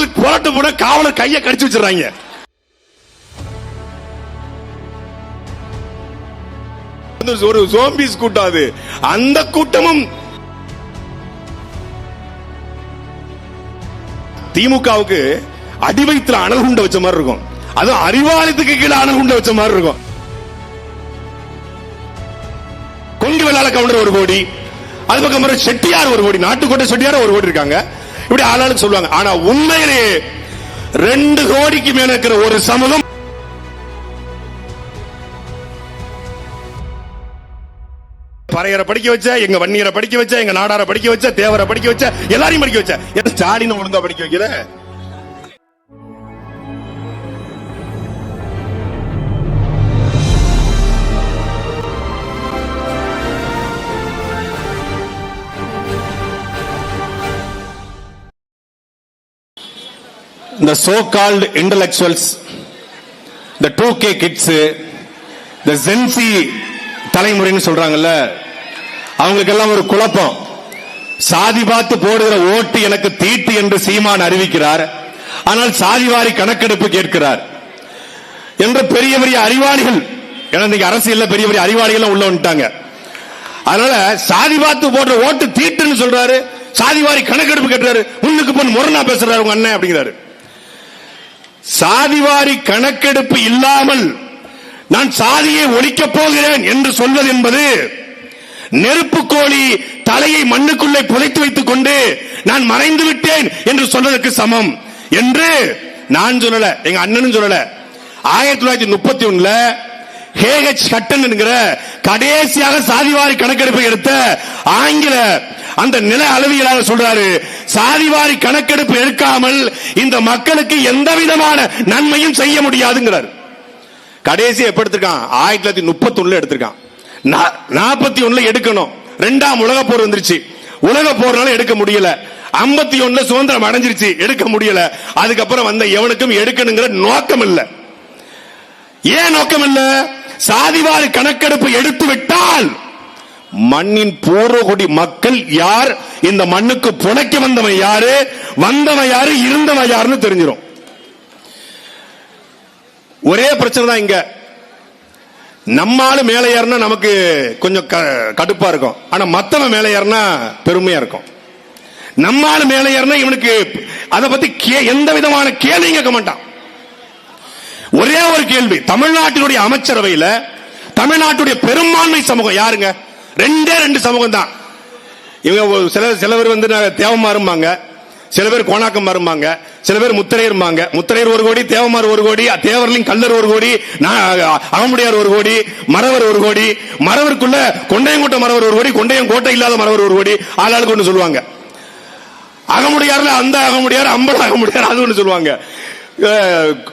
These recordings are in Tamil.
காவலுக்கு புரட்டு போட காவலர் கையை கடிச்சு வச்சிடறாங்க. ஒரு சோம்பிஸ் கூட்டம் அது. அந்த கூட்டமும் திமுகவுக்கு அடிவயித்துல அனல் குண்ட வச்ச மாதிரி இருக்கும். அதுவும் அறிவாலயத்துக்கு கீழே அனல் குண்ட வச்ச மாதிரி இருக்கும். கொங்கு வெள்ளாள கவுண்டர் 1 கோடி, அது பக்கம் செட்டியார் 1 கோடி, நாட்டுக்கோட்டை செட்டியார் 1 கோடி இருக்காங்க. இப்படி ஆளாளுக்கு சொல்லுவாங்க. ஆனா உண்மையிலேயே 2 கோடிக்கு மேல இருக்கிற ஒரு சமூகம் பறையரை படிக்க வச்ச, எங்க வன்னியரை படிக்க வச்ச, எங்க நாடாரை படிக்க வச்ச, தேவரை படிக்க வச்ச, எல்லாரையும் படிக்க வச்ச. ஸ்டாலின் ஒழுங்கா படிக்க வைக்கல. The so-called intellectuals, the 2K kids, the Gen Z தலைமுறைன்னு சொல்றாங்கல்ல, அவங்களுக்கெல்லாம் ஒரு குழப்பம். சாதி பார்த்து போடுகிற ஓட்டு எனக்கு தீட்டு என்று சீமான் அறிவிக்கிறார். ஆனால் சாதிவாரி கணக்கெடுப்பு கேட்கிறார் என்ற பெரிய பெரிய அறிவாளிகள், ஏன்னா இன்னைக்கு அரசியல்ல பெரிய பெரிய அறிவாளிகள் உள்ள வந்துட்டாங்க. அதனால சாதி பார்த்து போடுற ஓட்டு தீட்டுன்னு சொல்றாரு, சாதிவாரி கணக்கெடுப்பு கேட்கிறாரு, முன்னுக்கு பொண்ணு முரணா பேசுறாரு உங்க அண்ணன் அப்படிங்கிறாரு. சாதிவாரி கணக்கெடுப்பு இல்லாமல் நான் சாதியை ஒழிக்கப் போகிறேன் என்று சொல்வது என்பது நெருப்பு கோழி தலையை மண்ணுக்குள்ளே புதைத்து வைத்துக் கொண்டு நான் மறைந்து விட்டேன் என்று சொல்வதற்கு சமம் என்று நான் சொல்லல, எங்க அண்ணனும் சொல்லல. 1931 ஹேகச் கட்டன் என்கிற கடைசியாக சாதிவாரி கணக்கெடுப்பை எடுத்த ஆங்கில அந்த நில அளவியலாளர் சொல்றாரு, சாதிவாரி கணக்கெடுப்பு எடுக்காமல் இந்த மக்களுக்கு எந்த விதமான நன்மையும் செய்ய முடியாதுங்கிறார். கடைசி எப்ப எடுத்திருக்கான்? 1931 எடுத்திருக்கான். 41 எடுக்கணும். 2ஆம் உலக போர் வந்துருச்சு. உலக போர்னால எடுக்க முடியல. 51 சுதந்திரம் அடைஞ்சிருச்சு, எடுக்க முடியல. அதுக்கப்புறம் வந்த எவனுக்கும் எடுக்கணுங்கிற நோக்கம் இல்ல. ஏன் நோக்கம் இல்ல? சாதிவாரி கணக்கெடுப்பு எடுத்து விட்டால் மண்ணின் பூர்வகுடி மக்கள் யார், இந்த மண்ணுக்கு புனைக்க வந்தவன் யாரு, வந்தவன் யாரு, இருந்தவன் யாருன்னு தெரிஞ்சிடும். ஒரே பிரச்சனை தான் இங்க. நம்மால மேலே ஏறினா நமக்கு கொஞ்சம் கடுப்பா இருக்கும். ஆனா மத்தவன் மேலே ஏறினா பெருமையா இருக்கும். நம்மால மேலே ஏறினா இவனுக்கு அதை பத்தி எந்த விதமான கேள்வி கேட்க மாட்டான். ஒரே ஒரு கேள்வி, தமிழ்நாட்டினுடைய அமைச்சரவையில் தமிழ்நாட்டுடைய பெரும்பான்மை சமூகம் யாருங்க? 2 சமூகம் தான். இவங்க சில பேர் வந்து தேவமாறும்பாங்க, சில பேர் கோணாக்கம் மாறும்பாங்க, சில பேர் முத்திரையர்பாங்க. முத்திரையர் 1 கோடி, தேவமாறு 1 கோடி, தேவர்லிங் கல்லர் 1 கோடி, அகமுடையார் 1 கோடி, மறவர் 1 கோடி, மறவருக்குள்ள கொண்டையங்கோட்டை மறவர் 1 கோடி, கொண்டையம் கோட்டை இல்லாத மறவர் 1 கோடி, ஆளாளுக்கு ஒன்று சொல்லுவாங்க. அகமுடையார்ல அந்த அகமுடையார், அம்பல அகமுடையார், அது ஒன்று சொல்லுவாங்க.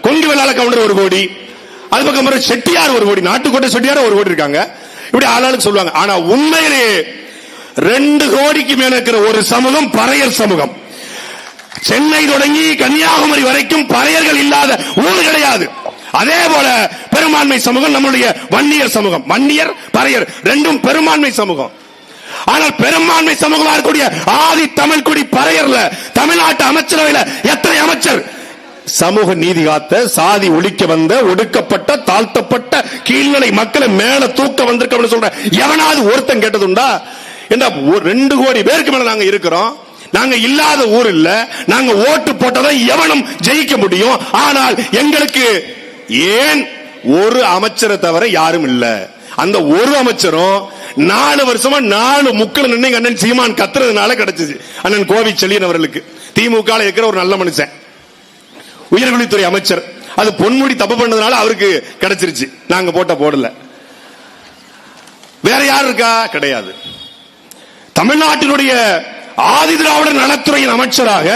கொங்கு வெள்ளாள கவுண்டர் 1 கோடி, அது பக்கம் செட்டியார் 1 கோடி, நாட்டுக்கோட்டை செட்டியார் 1 கோடி இருக்காங்க. இப்படி ஆளாளுக்கு சொல்லுவாங்க. ஆனா உண்மையிலேயே 2 கோடிக்கு மேல இருக்கிற ஒரு சமூகம் பறையர் சமூகம். சென்னை தொடங்கி கன்னியாகுமரி வரைக்கும் பறையர்கள் இல்லாத ஊர் கிடையாது. அதே போல பெரும்பான்மை சமூகம் நம்முடைய வன்னியர் சமூகம். வன்னியர் பறையர் 2ம் பெரும்பான்மை சமூகம். ஆனால் பெரும்பான்மை சமூகமாக இருக்கக்கூடிய ஆதி தமிழ் குடி பறையர்ல தமிழ்நாட்டு அமைச்சரவையில் எத்தனை அமைச்சர் சமூக நீதி காத்த, சாதி ஒழிக்க வந்த, ஒடுக்கப்பட்ட, தாழ்த்தப்பட்ட கீழ்நிலை மக்களை மேல தூக்க வந்திருக்க சொல்ற எவனாவது ஒருத்தன் கேட்டதுண்டா? 2 கோடி பேருக்கு மேல நாங்க இருக்கிறோம். நாங்க இல்லாத ஊர் இல்ல. நாங்க ஓட்டு போட்டதான் எவனும் ஜெயிக்க முடியும். ஆனால் எங்களுக்கு ஏன் ஒரு அமைச்சரை தவிர யாரும் இல்ல. அந்த ஒரு அமைச்சரும் 4 வருஷமா 4 முக்கள் நின்று அண்ணன் சீமான் கத்துறதுனால கிடைச்சது. அண்ணன் கோவி செழியன் அவர்களுக்கு திமுக இருக்கிற ஒரு நல்ல மனுஷன், உயர்கல்வித்துறை அமைச்சர். அது பொன்முடி தப்பு பண்ணதுனால அவருக்கு கிடைச்சிருச்சு. நாங்க போடல. வேற யார் இருக்கா? கிடையாது. தமிழ்நாட்டினுடைய ஆதி திராவிடர் நலத்துறையின் அமைச்சராக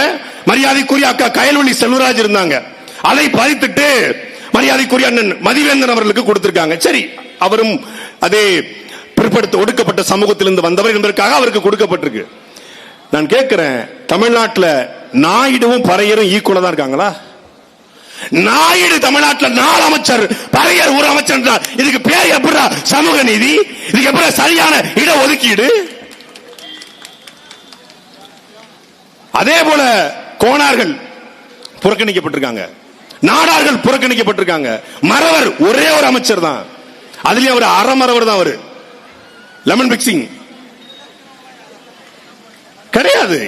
மரியாதைக்குரிய அக்கா கயல்வழி செல்வராஜ் இருந்தாங்க. அதை பறித்துட்டு மரியாதைக்குரிய அண்ணன் மதிவேந்தன் அவர்களுக்கு கொடுத்திருக்காங்க. சரி, அவரும் அதே பிற்படுத்த ஒடுக்கப்பட்ட சமூகத்திலிருந்து வந்தவர் என்பதற்காக அவருக்கு கொடுக்கப்பட்டிருக்கு. நான் கேட்கிறேன், தமிழ்நாட்டில் நாயுடுவும் பறையரும் ஈக்குவலா தான் இருக்காங்களா? நாயுடு தமிழ்நாட்டில் 4 அமைச்சர், பறையர் 1 அமைச்சர் என்றால் இதுக்கு பேர் எப்படி சமூக நீதி? இதுக்கு எப்படி சரியான இட ஒதுக்கீடு? அதே போல கோணார்கள் புறக்கணிக்கப்பட்டிருக்காங்க, நாடார்கள் புறக்கணிக்கப்பட்டிருக்காங்க. மறவர் ஒரே ஒரு அமைச்சர் தான், அதுலயே அவர் அறமறவர் தான், அவரு லெமன் மிக்சிங் கிடையாது.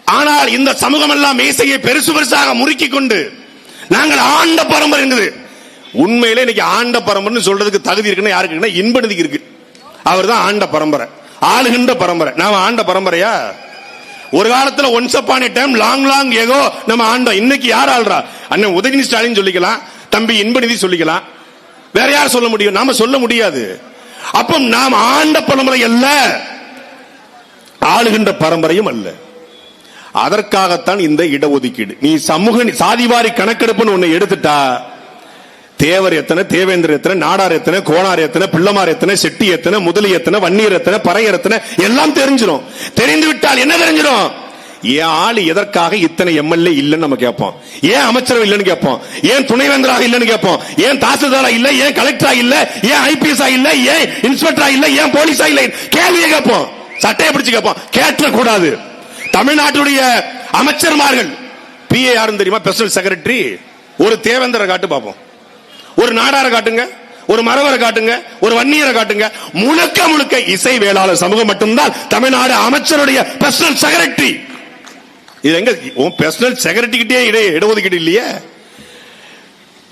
ஆனால் இந்த சமூகம் எல்லாம் மேசையை பெருசு பெருசாக முறுக்கி கொண்டு நாங்கள் ஆண்ட பரம்பரை இருக்குது. உண்மையிலே இன்னைக்கு ஆண்ட பரம்பரை சொல்றதுக்கு தகுதி இருக்குன்னா யாருக்கு இருக்குன்னா இன்பநிதிக்கு இருக்கு. அவர் தான் ஆண்ட பரம்பரை, ஆளுகின்ற பரம்பரை. நாம ஆண்ட பரம்பரையா? ஒரு காலத்துல once upon a time long long ஏகோ நம்ம ஆண்டோம். இன்னைக்கு யார் ஆள்றா? அண்ணன் உதயநிதி ஸ்டாலின் சொல்லிக்கலாம், தம்பி இன்பநிதி சொல்லிக்கலாம், வேற யார் சொல்ல முடியும்? நாம சொல்ல முடியாது. அப்ப நாம் ஆண்ட பரம்பரை அல்ல, ஆளுகின்ற பரம்பரையும் அல்ல. அதற்காகத்தான் இந்த இடஒதுக்கீடு. நீ சமூக சாதிவாரி கணக்கெடுப்புன்னு ஒண்ணு எடுத்துட்டா தேவர் எத்தனை, தேவேந்திர எத்தனை, நாடார் எத்தனை, கோனார் எத்தனை, பிள்ளமார் எத்தனை, செட்டி எத்தனை, முதலி எத்தனை, வன்னியர் எத்தனை, பறையர் எத்தனை எல்லாம் தெரிஞ்சிடும். தெரிந்து விட்டால் என்ன தெரிஞ்சிடும்? ஏன் ஆளு எதற்காக இத்தனை எம்எல்ஏ இல்லன்னு நம்ம கேட்போம், ஏன் அமைச்சரவை இல்லன்னு கேட்போம், ஏன் துணைவேந்தராக இல்லன்னு கேட்போம், ஏன் தாசில்தாரா இல்ல, ஏன் கலெக்டரா இல்ல, ஏன் ஐபிஎஸ் இல்ல, ஏன் இன்ஸ்பெக்டரா இல்ல, ஏன் போலீஸா இல்ல, கேள்வியை கேட்போம், சட்டையை பிடிச்சு கேட்போம். கேட்க கூடாது. தமிழ்நாட்டுடைய அமைச்சர்மார்கள் பிஏ யாரும் தெரியுமா? Personal secretary. ஒரு தேவேந்திர காட்டு பார்ப்போம், ஒரு நாடார காட்டுங்க, ஒரு மறவரை காட்டுங்க, ஒரு வன்னியரை காட்டுங்க. முழுக்க முழுக்க இசை வேளாளர் சமூகம் மட்டும்தான் தமிழ்நாடு அமைச்சருடைய பர்சனல் செக்ரட்டரி. இது எங்க பர்சனல் செக்ரட்டரி கிட்டே இடஒதுக்கீடு இல்லையே.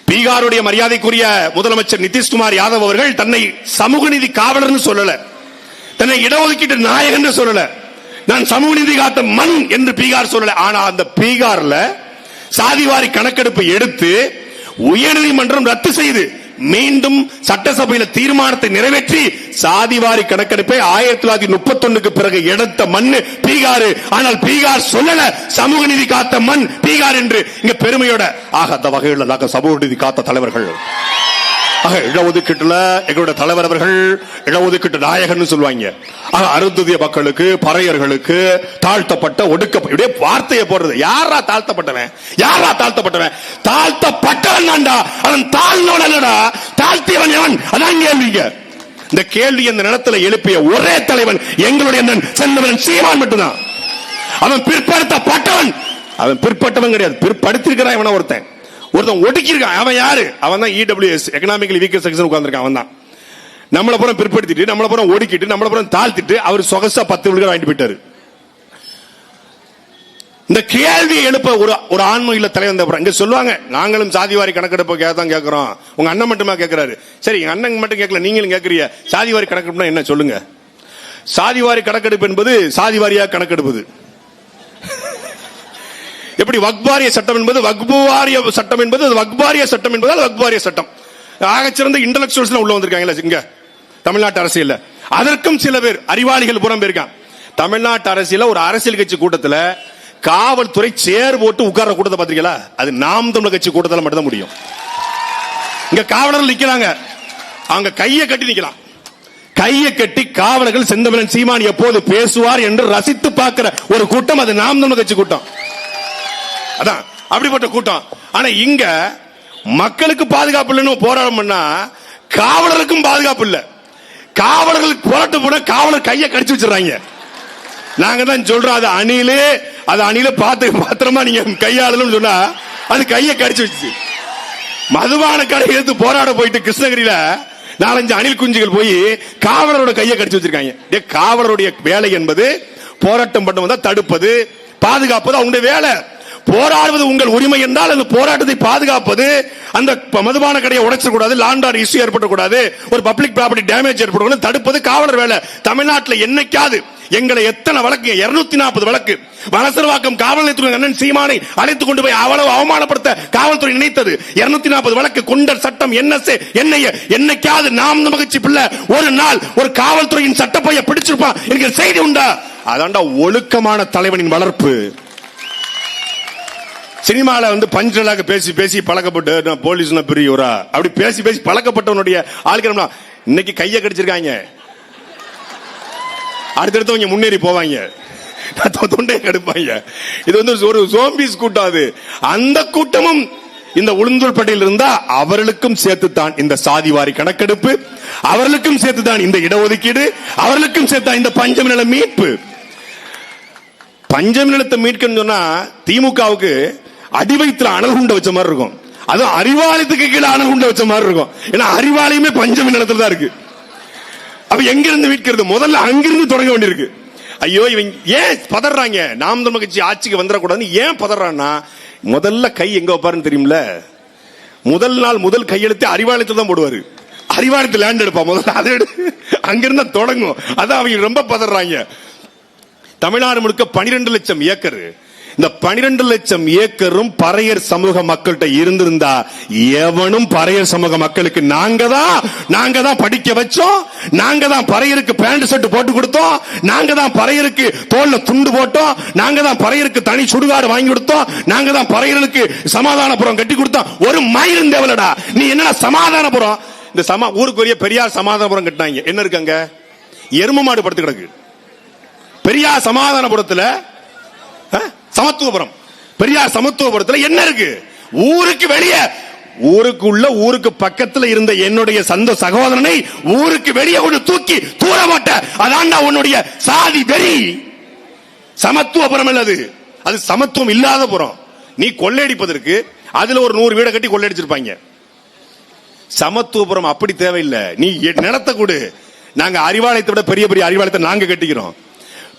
பீகாருடைய மரியாதைக்குரிய முதலமைச்சர் நிதிஷ்குமார் யாதவ் அவர்கள் தன்னை சமூக நீதி காவலர்னு சொல்லல, தன்னை இடஒதுக்கீட்டு நாயகன் சொல்லல, நான் சமூக நீதி காத்த மண் என்று பீகார் சொல்லல. ஆனா அந்த பீகார்ல சாதிவாரி கணக்கெடுப்பு எடுத்து உயர்நீதிமன்றம் ரத்து செய்து மீண்டும் சட்டசபையில் தீர்மானத்தை நிறைவேற்றி சாதிவாரி கணக்கெடுப்பை 1931 பிறகு எடுத்த மண் பீகார். ஆனால் பீகார் சொல்லல சமூக நீதி காத்த மண் பீகார் என்று. இங்க பெருமையோட அந்த வகையில் சமூக நீதி காத்த தலைவர்கள், இடஒதுக்கீட்டுல எங்களுடைய தலைவர் அவர்கள் இடஒதுக்கீட்டு நாயகன் சொல்லுவாங்க. அருந்ததிய மக்களுக்கு, பறையர்களுக்கு, தாழ்த்தப்பட்ட ஒடுக்க வார்த்தையை போடுறது. யாரா தாழ்த்தப்பட்டவன்? யாரா தாழ்த்தப்பட்டவன்? தாழ்த்தப்பட்டவன் தான்டா, அவன் தாழ்ந்தவன் அல்லடா. தாழ்த்தியவன் எவன்? அதான் கேள்விங்க. இந்த கேள்வி இந்த நிலத்தில் எழுப்பிய ஒரே தலைவன் எங்களுடைய செந்தமிழன் சீமான் மட்டும்தான். அவன் பிற்படுத்தப்பட்டவன், அவன் பிற்பட்டவன் கிடையாது, பிற்படுத்திருக்கிறான். இவன ஒருத்தன் ஒடுக்கி இருக்கான். அவன் யாரு? அவன் தான் இடபிள்யூஎஸ், எக்கனாமிக்கலி வீக்கர் செக்ஷன் உட்கார்ந்திருக்கான். அவன் தான் நம்மள புறம் பிற்படுத்திட்டு, நம்மள புறம் ஒடுக்கிட்டு, நம்மள புறம் தாழ்த்திட்டு அவர் சொகசா 10 விழுக்காடு வாங்கிட்டு போயிட்டாரு. இந்த கேள்வியை எழுப்ப ஒரு ஆன்மீக தலைவர் இங்க சொல்லுவாங்க, நாங்களும் சாதிவாரி கணக்கெடுப்பு தான் கேட்கிறோம். உங்க அண்ணன் மட்டுமா கேட்கிறாரு? சரி, எங்க அண்ணன் மட்டும் கேட்கல, நீங்களும் கேட்கறீங்க. சாதிவாரி கணக்கெடுப்புனா என்ன சொல்லுங்க? சாதிவாரி கணக்கெடுப்பு என்பது சாதிவாரியா கணக்கெடுப்பது. எப்படி வக்பாரிய சட்டம் என்பது வக்பாரிய சட்டம் என்பது வக்பாரிய சட்டம் என்பதால் வக்பாரிய சட்டம். ஆகச்சிறந்த இன்டலெக்சுவல்ஸ் உள்ள வந்திருக்காங்க இங்க தமிழ்நாட்டு அரசியல். அதற்கும் சில பேர் அறிவாளிகள் புறம் போயிருக்காங்க. தமிழ்நாட்டு அரசியல ஒரு அரசியல் கட்சி கூட்டத்தில் காவல்துறை சேர் போட்டு உட்கார்ற கூட்டத்தை பாத்தீங்களா? அது நாம் தமிழர் கட்சி கூட்டத்தில் மட்டும்தான் முடியும். இங்க காவலர்கள் நிக்கிறாங்க, அவங்க கையை கட்டி நிக்கலாம். கையை கட்டி காவலர்கள் செந்தமிழன் சீமான் எப்போது பேசுவார் என்று ரசித்து பார்க்கிற ஒரு கூட்டம் அது நாம் தமிழர் கட்சி கூட்டம். அதான் அப்படிப்பட்ட கூட்டம். ஆனா இங்க மக்களுக்கு பாதுகாப்பு இல்லைன்னு போராட்டம் பண்ணா காவலருக்கும் பாதுகாப்பு இல்ல. காவலர்களுக்கு போராட்டம் போனா காவலர் கையை கடிச்சு வச்சிடறாங்க. நாங்க தான் சொல்றோம், அது அணில பார்த்து பாத்திரமா நீங்க கையாளணும் சொன்னா அது கையை கடிச்சு வச்சு. மதுபான கடை எடுத்து போராட போயிட்டு கிருஷ்ணகிரியில 4-5 அணில் குஞ்சுகள் போய் காவலரோட கையை கடிச்சு வச்சிருக்காங்க. காவலருடைய வேலை என்பது போராட்டம் பண்ண வந்தா தடுப்பது, பாதுகாப்பது அவங்களுடைய வேலை. போராடுவது உங்கள் உரிமை என்றால் அந்த போராட்டத்தை பாதுகாப்பது, அந்த மதுபான கடையை உடைச்சக்கூடாது, லாண்ட் ஆர்டர் இஷ்யூ ஏற்படக்கூடாது, ஒரு பப்ளிக் ப்ராப்பர்ட்டி டேமேஜ் ஏற்படக்கூடாது, தடுப்பது காவலர் வேலை. தமிழ்நாட்டில் என்னைக்காவது எங்களை எத்தனை வழக்கு, 240 வழக்கு வலசரவாக்கம் காவல் நிலையத்துறை அண்ணன் சீமானை அழைத்துக் கொண்டு போய் அவ்வளவு அவமானப்படுத்த காவல்துறை நினைத்தது. 240 வழக்கு, குண்டர் சட்டம், என்எஸ்ஏ, என்னைக்காவது நாம் மகிழ்ச்சி பிள்ளை ஒரு நாள் ஒரு காவல்துறையின் சட்டப்பைய பிடிச்சிருப்பான் என்கிற செய்தி உண்டா? அதாண்டா ஒழுக்கமான தலைவனின் வளர்ப்பு. சினிமால பஞ்சலாக பேசி பேசி பழக்கப்பட்டு போலீஸ் பெரியவரா அப்படி பேசி பேசி பழக்கப்பட்டவனுடைய ஆளுக்கிற இன்னைக்கு கையை கடிச்சிருக்காங்க. அடுத்தடுத்தவங்க முன்னேறி போவாங்க, தொண்டையை கடுப்பாங்க. இது ஒரு சோம்பிஸ் கூட்டம். அது அந்த கூட்டமும் இந்த உளுந்தூர்பேட்டையில் இருந்தா அவர்களுக்கும் சேர்த்துத்தான் இந்த சாதிவாரி கணக்கெடுப்பு, அவர்களுக்கும் சேர்த்துதான் இந்த இடஒதுக்கீடு, அவர்களுக்கும் சேர்த்தா இந்த பஞ்சம நில மீட்பு. பஞ்சமி நிலத்தை மீட்கணும்னு சொன்னா திமுகவுக்கு அடி வயிற்றுல அனல் குண்ட வச்ச மாதிரி இருக்கும். அதுவும் அறிவாலயத்துக்கு கீழே அனல் குண்ட வச்ச மாதிரி இருக்கும். ஏன்னா அறிவாலயமே பஞ்சமி நிலத்துல தான் இருக்கு. அப்ப எங்க இருந்து மீட்கிறது? முதல்ல அங்கிருந்து தொடங்க வேண்டியிருக்கு. ஐயோ இவங்க ஏன் பதறாங்க? நாம் தமிழர் கட்சி ஆட்சிக்கு வந்துடக்கூடாதுன்னு ஏன் பதறான்னா, முதல்ல கை எங்க வைப்பாருன்னு தெரியும்ல. முதல் நாள் முதல் கையெழுத்து அறிவாலயத்தில் தான் போடுவாரு. அறிவாலயத்தில் லேண்ட் எடுப்பா முதல்ல, அதை அங்கிருந்தா தொடங்கும். அதான் அவங்க ரொம்ப பதறாங்க. தமிழ்நாடு முழுக்க 12 லட்சம் ஏக்கர். இந்த 12 லட்சம் ஏக்கரும் பறையர் சமூக மக்கள்கிட்ட இருந்திருந்தா எவனும் பறையர் சமூக மக்களுக்கு நாங்க தான் படிக்க வச்சோம், நாங்க தான் பறையருக்கு பேண்ட் ஷர்ட் போட்டு கொடுத்தோம், நாங்க தான் பறையருக்கு தோல்ல துண்டு போட்டோம், நாங்க தான் பறையருக்கு தனி சுடுகாடு வாங்கி கொடுத்தோம், நாங்க தான் பறையருக்கு சமாதானபுரம் கட்டி கொடுத்தோம். ஒரு மயிரும் தேவலடா, நீ என்ன சமாதானபுரம்? இந்த ஊருக்கு பெரியார் சமாதானபுரம் கட்டினாங்க. என்ன இருக்காங்க? எரும மாடு படுத்து கிடக்கு. பெரியார் சமாதானபுரத்துல சமத்துவபுரம், பெரியார் சமத்துவபுரத்தில் என்ன இருக்கு? ஊருக்கு வெளியே, ஊருக்குள்ள ஊருக்கு பக்கத்தில் இருந்த என்னுடைய சொந்த சகோதரனை ஊருக்கு வெளியே ஒன்று தூக்கி தூர மாட்ட. அதான்டா உன்னுடைய சாதி வெறி. சமத்துவபுரம் அல்லது அது சமத்துவம் இல்லாத புறம். நீ கொள்ளையடிப்பதற்கு அதுல ஒரு 100 வீடை கட்டி கொள்ளையடிச்சிருப்பாங்க. சமத்துவபுரம் அப்படி தேவையில்லை. நீ நிலத்தை கொடு, நாங்க அறிவாலயத்தை விட பெரிய பெரிய அறிவாலயத்தை நாங்க கட்டிக்கிறோம்.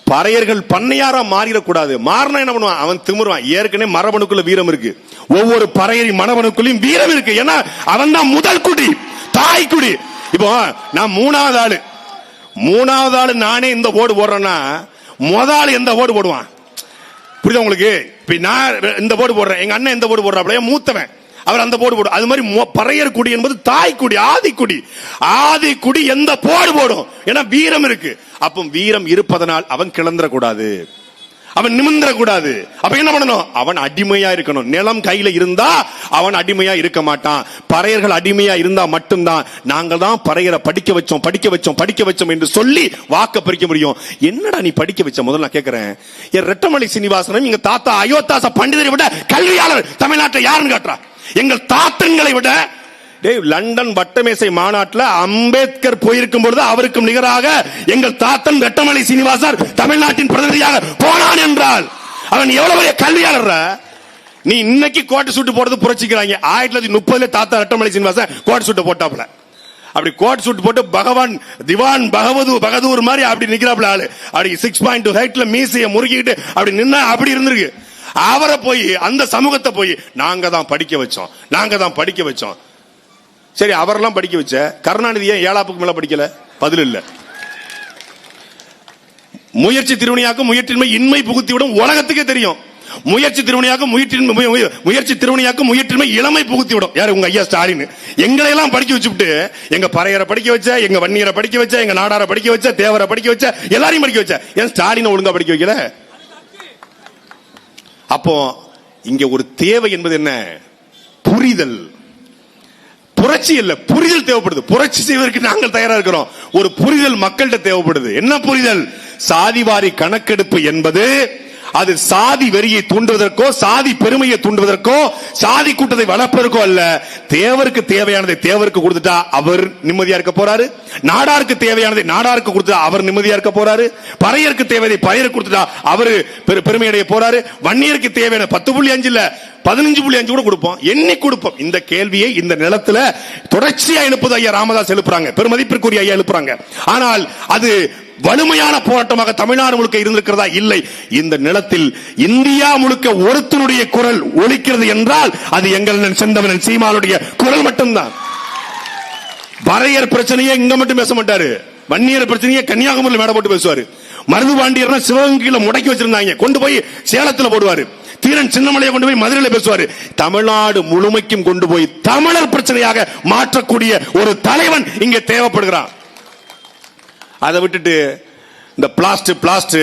பறையர்கள் பண்ணையாரா மாறிடக்கூடாது. மாறினா என்ன பண்ணுவான்? அவன் திமிருவான். ஏற்கனவே மரபணுக்குள்ள வீரம் இருக்கு. ஒவ்வொரு பறையரி மரபணுக்குள்ளையும் வீரம் இருக்கு. ஏன்னா அவன் தான் முதல் குடி, தாய் குடி. இப்போ நான் மூணாவது ஆளு நானே இந்த ஓடு போடுறேன்னா முதல் எந்த ஓடு போடுவான்? புரியுதா உங்களுக்கு? இப்ப நான் இந்த போடு போடுறேன், எங்க அண்ணன் இந்த போடு போடுறாப்ல, மூத்தவன் அவர் அந்த போடு போடும். அது மாதிரி பறையர் குடி என்பது தாய் குடி, ஆதி குடி எந்த போடு போடும்? ஏன்னா வீரம் இருக்கு. அப்ப வீரம் இருப்பதனால் அவன் கிளந்திரக்கூடாது, அவன் நிமிந்திரக்கூடாது. அப்ப என்ன பண்ணணும்? அவன் அடிமையா இருக்கணும். நிலம் கையில இருந்தா அவன் அடிமையா இருக்க மாட்டான். பறையர்கள் அடிமையா இருந்தா மட்டும்தான் நாங்கள் தான் பறையரை படிக்க வச்சோம் என்று சொல்லி வாக்க பறிக்க முடியும். என்னடா நீ படிக்க வச்ச? முதல்ல நான் கேட்கிறேன், ரெட்டமலை சீனிவாசனும் எங்க தாத்தா அயோத்தாச பண்டிதரை விட கல்வியாளர் தமிழ்நாட்டை யாருன்னு காட்டுறா? எங்கள் தாத்தங்களை விட. லண்டன் வட்டமேசை மாநாட்டில் அம்பேத்கர் போயிருக்கும் பொழுது அவருக்கும் நிகராக எங்கள் தாத்தன் ரெட்டமலை சீனிவாசர் தமிழ்நாட்டின் பிரதிநிதியாக போனான் என்றால் அவன் எவ்வளவு பெரிய கல்வியாளர். நீ இன்னைக்கு கோட்டை சூட்டு போடுறது புரட்சிக்கிறாங்க. 1930 தாத்தா ரெட்டமலை சீனிவாசன் கோட்டை சூட்டு போட்டாப்ல. அப்படி கோட் சூட் போட்டு பகவான் திவான் பகதூர் மாதிரி அப்படி நிக்கிறாப்ல ஆளு. அப்படி 6.2 ஹைட்ல மீசைய முறுக்கிட்டு அப்படி நின்னா அப்படி இருந்திருக்கு. அவரை போய் அந்த சமூகத்தை போய் நாங்க தான் படிக்க வச்சோம். சரி, அவரெல்லாம் படிக்க வச்ச கருணாநிதி ஏன் 7ஆப்புக்கு மேல படிக்கல? பதில் இல்ல. முயற்சி திருவினையாக்கும் முயற்றின்மை இன்மை புகுத்திவிடும் உலகத்துக்கே தெரியும். முயற்சி திருவினையாக்கும் முயற்றின்மை இளமை புகுத்திவிடும். யாரு? உங்க ஐயா ஸ்டாலின். எங்களை எல்லாம் படிக்க வச்சுட்டு எங்க பறையரை படிக்க வச்ச, எங்க வன்னியரை படிக்க வச்ச, எங்க நாடாரை படிக்க வச்ச, தேவரை படிக்க வச்ச, எல்லாரையும் படிக்க வச்ச. ஏன் ஸ்டாலினை ஒழுங்கா படிக்க வைக்கல? அப்போ இங்க ஒரு தேவை என்பது என்ன? புரிதல். புரட்சி இல்ல, புரிதல் தேவைப்படுது. புரட்சி செய்வதற்கு நாங்கள் தயாரா இருக்கிறோம். ஒரு புரிதல் மக்கள்கிட்ட தேவைப்படுது. என்ன புரிதல்? சாதிவாரி கணக்கெடுப்பு என்பது அது சாதி வெறியை தூண்டுவதற்கோ, சாதி பெருமையை தூண்டுவதற்கோ, சாதி கூட்டத்தை வளர்ப்பதற்கோ அல்ல. தேவருக்கு தேவையானதை தேவருக்கு கொடுத்துட்டா அவர் நிம்மதியா இருக்க போறாரு. நாடாருக்கு தேவையானதை நாடாருக்கு கொடுத்துட்டா அவர் நிம்மதியா இருக்க போறாரு. பறையருக்கு தேவையை பறையருக்கு கொடுத்துட்டா அவரு பெருமையடைய போறாரு. வன்னியருக்கு தேவையான 10.5 இல்ல 15.5 கூட கொடுப்போம், எண்ணி கொடுப்போம். இந்த கேள்வியை இந்த நிலத்துல தொடர்ச்சியா எழுப்புது ஐயா ராமதாஸ் எழுப்புறாங்க, பெருமதிப்பிற்குரிய ஐயா எழுப்புறாங்க. ஆனால் அது வலிமையான போராட்டமாக தமிழ்நாடு முழுக்க இருந்திருக்கிறதா? இல்லை. இந்த நிலத்தில் இந்தியா முழுக்க ஒருத்தனுடைய குரல் ஒலிக்கிறது என்றால் அது எங்கள் செந்தமனன் சீமானுடைய குரல் மட்டும்தான். பறையர் பிரச்சனையே இங்க மட்டும் பேச மாட்டாரு. வன்னியர் பிரச்சனையே கன்னியாகுமரியில் மேடை போட்டு பேசுவாரு. மருது பாண்டியர் சிவகங்கையில முடக்கி வச்சிருந்தாங்க, கொண்டு போய் சேலத்துல போடுவாரு. தீரன் சின்னமலையை கொண்டு போய் மதுரையில பேசுவாரு. தமிழ்நாடு முழுமைக்கும் கொண்டு போய் தமிழர் பிரச்சனையாக மாற்றக்கூடிய ஒரு தலைவன் இங்கே தேவைப்படுகிறான். அதை விட்டுட்டு இந்த பிளாஸ்ட்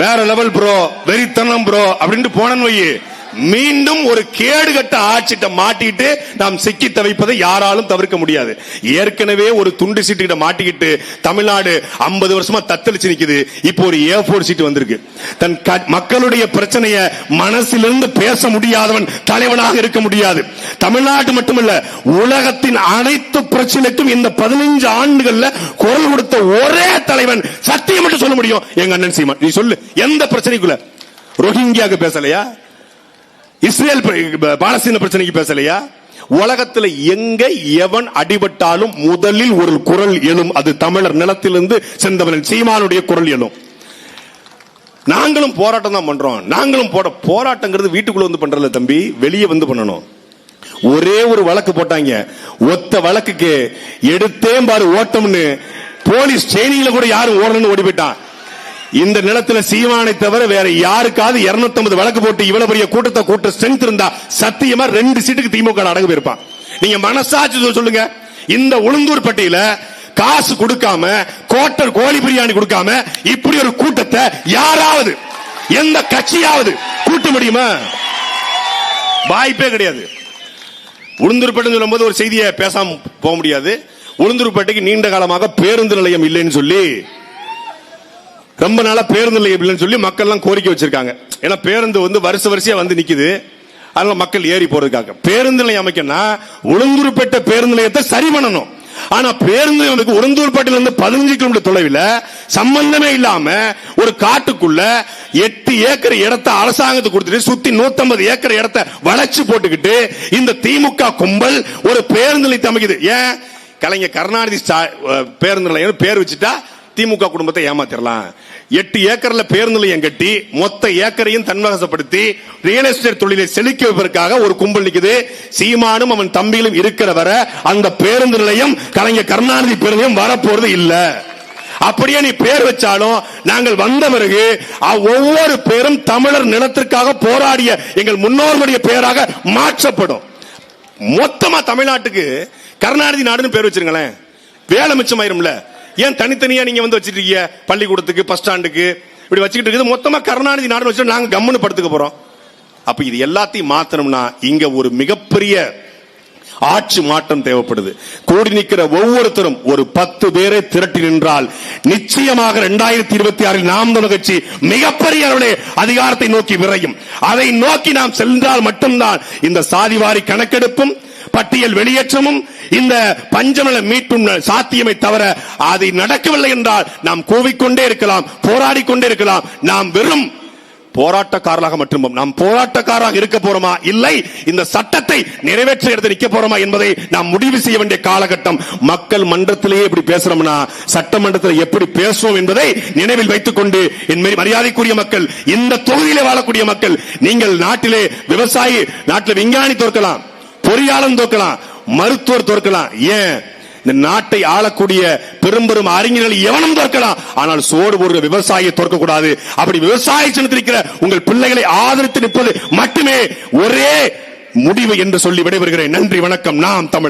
வேற லெவல் ப்ரோ, வெறித்தனம் ப்ரோ அப்படின்ட்டு போனன்னு வை, மீண்டும் ஒரு கேடுகட்ட ஆட்சிட்ட மாட்டிட்டு நாம் சிக்கி தவிப்பதை யாராலும் தவிர்க்க முடியாது. ஏற்கனவே ஒரு துண்டு சீட்டு மாட்டிக்கிட்டு தமிழ்நாடு 50 வருஷமா தத்தளிச்சு நிக்குது. இப்போ ஒரு A4 சீட்டு வந்திருக்கு. தன் மக்களுடைய பிரச்சனையை மனசிலிருந்து பேச முடியாதவன் தலைவனாக இருக்க முடியாது. தமிழ்நாடு மட்டுமல்ல, உலகத்தின் அனைத்து பிரச்சனைக்கும் இந்த 15 ஆண்டுகள்ல குரல் கொடுத்த ஒரே தலைவன் சத்தியம் மட்டும் சொல்ல முடியும், எங்க அண்ணன் சீமான். நீ சொல்லு, எந்த பிரச்சனைக்குள்ள? ரோஹிங்கியாக்கு பேசலையா? இஸ்ரேல் பாலஸ்தீன பிரச்சனைக்கு பேசலையா? உலகத்தில் எங்க எவன் அடிபட்டாலும் முதலில் ஒரு குரல் எழும். அது தமிழர் நிலத்திலிருந்து சென்றவன் சீமானுடைய குரல் எழும். நாங்களும் போராட்டம் தான் பண்றோம். நாங்களும் போராட்டங்கிறது வீட்டுக்குள்ள வந்து பண்றல தம்பி, வெளியே வந்து பண்ணணும். ஒரே ஒரு வழக்கு போட்டாங்க. ஒத்த வழக்குக்கு எடுத்தே பாரு ஓட்டம்னு போலீஸ் ட்ரெயினிங்ல கூட யாரும் ஓடணும்னு ஓடி போயிட்டான். இந்த நிலத்துல சீமானை தவிர வேற யாருக்காவது 250 வழக்கு போட்டு இவ்வளவு பெரிய கூட்டத்தை கூட்ட ஸ்ட்ரென்த் இருந்தா சத்தியமா 2 சீட்டுக்கு திமுக அடங்கு போயிருப்பான். நீங்க மனசாட்சி சொல்லுங்க. இந்த உளுந்தூர் பட்டியல காசு கொடுக்காம, கோட்டர் கோழி பிரியாணி கொடுக்காம இப்படி ஒரு கூட்டத்தை யாராவது எந்த கட்சியாவது கூட்ட முடியுமா? வாய்ப்பே கிடையாது. உளுந்தூர்பேட்டை சொல்லும் போது ஒரு செய்தியை பேசாம போக முடியாது. உளுந்தூர்பேட்டைக்கு நீண்ட காலமாக பேருந்து நிலையம் இல்லைன்னு சொல்லி, ரொம்ப நாளா பேருந்து நிலையம் இல்லைன்னு சொல்லி மக்கள் எல்லாம் கோரிக்கை வச்சிருக்காங்க. ஏன்னா பேருந்து வந்து வரிசையா வந்து நிக்குது, அதனால மக்கள் ஏறி போறதுக்காக பேருந்து நிலையம் அமைக்கணும். உளுந்தூர்பேட்டை பேருந்து நிலையத்தை சரி பண்ணணும். ஆனா பேருந்து நிலையத்துக்கு உளுந்தூர்பேட்டையில இருந்து 15 கிலோமீட்டர் தொலைவில் சம்பந்தமே இல்லாம ஒரு காட்டுக்குள்ள 8 ஏக்கர் இடத்தை அரசாங்கத்துக்கு கொடுத்துட்டு சுத்தி 150 ஏக்கர் இடத்தை வளைச்சு போட்டுக்கிட்டு இந்த திமுக கும்பல் ஒரு பேருந்து நிலையத்தை அமைக்குது. ஏன்? கலைஞர் கருணாநிதி பேருந்து நிலையம் பேர் வச்சுட்டா திமுக குடும்பத்தை ஏமாத்திரலாம். 8 ஏக்கர்ல பேருந்து நிலையம் கட்டி மொத்த ஏக்கரையும் தன்வசப்படுத்தி ரியல் எஸ்டேட் தொழிலை செழிக்க வைப்பதற்காக ஒரு கும்பல் நிக்குது. சீமானும் அவன் தம்பிகளும் இருக்கிற வரை அந்த பேருந்து நிலையம் கலைஞர் கருணாநிதி பேருந்து நிலையம் வரப்போறது இல்ல. அப்படியே நீ பேர் வச்சாலும் நாங்கள் வந்த பிறகு ஒவ்வொரு பேரும் தமிழர் நிலத்திற்காக போராடிய எங்கள் முன்னோர்களுடைய பெயராக மாற்றப்படும். மொத்தமா தமிழ்நாட்டுக்கு கருணாநிதி நாடுன்னு பேர் வச்சிருங்களேன், வேலை மிச்சமாயிரும்ல. ஏன் தனித்தனியா நீங்க வந்து வச்சிட்டு இருக்கீங்க? பள்ளிக்கூடத்துக்கு, பஸ் ஸ்டாண்டுக்கு இப்படி வச்சுக்கிட்டு இருக்குது. மொத்தமா கருணாநிதி நாடு வச்சு நாங்க கம்முன்னு படுத்துக்க போறோம். அப்ப இது எல்லாத்தையும் மாத்தணும்னா இங்க ஒரு மிகப்பெரிய ஆட்சி மாற்றம் தேவைப்படுது. கூடி நிற்கிற ஒவ்வொருத்தரும் ஒரு 10 பேரை திரட்டி நின்றால் நிச்சயமாக 2026 நாம் தமிழர் கட்சி மிகப்பெரிய அளவிலே அதிகாரத்தை நோக்கி விரையும். அதை நோக்கி நாம் சென்றால் மட்டும்தான் இந்த சாதிவாரி கணக்கெடுப்பும் பட்டியல் வெளியேற்றமும் இந்த பஞ்சமல மீட்டும் சாத்தியமை தவிர அதை நடக்கவில்லை என்றால் நாம் கூவிக்கொண்டே இருக்கலாம், போராடிக்கொண்டே இருக்கலாம். நாம் வெறும் போராட்டக்காரராக மட்டும் நாம் போராட்டக்காரராக இருக்க போறோமா, இல்லை இந்த சட்டத்தை நிறைவேற்ற எடுத்து நிற்க போறோமா என்பதை நாம் முடிவு செய்ய வேண்டிய காலகட்டம். மக்கள் மன்றத்திலேயே இப்படி பேசுறோம்னா சட்டமன்றத்தில் எப்படி பேசுவோம் என்பதை நினைவில் வைத்துக் கொண்டு, என் மரியாதைக்குரிய மக்கள், இந்த தொகுதியிலே வாழக்கூடிய மக்கள், நீங்கள் நாட்டிலே விவசாயி, நாட்டில் விஞ்ஞானி தோற்கலாம், பொறியாளன் தோற்கலாம், மருத்துவர் தோற்கலாம், ஏன் இந்த நாட்டை ஆளக்கூடிய பெரும் அறிஞர்கள் எவனும் தோற்கலாம். ஆனால் சோடு போடுற விவசாயியை தோற்க கூடாது. அப்படி விவசாய சின்னத்திருக்கிற உங்கள் பிள்ளைகளை ஆதரித்து நிற்பது மட்டுமே ஒரே முடிவு என்று சொல்லி விடைபெறுகிறேன். நன்றி, வணக்கம். நாம் தமிழர்.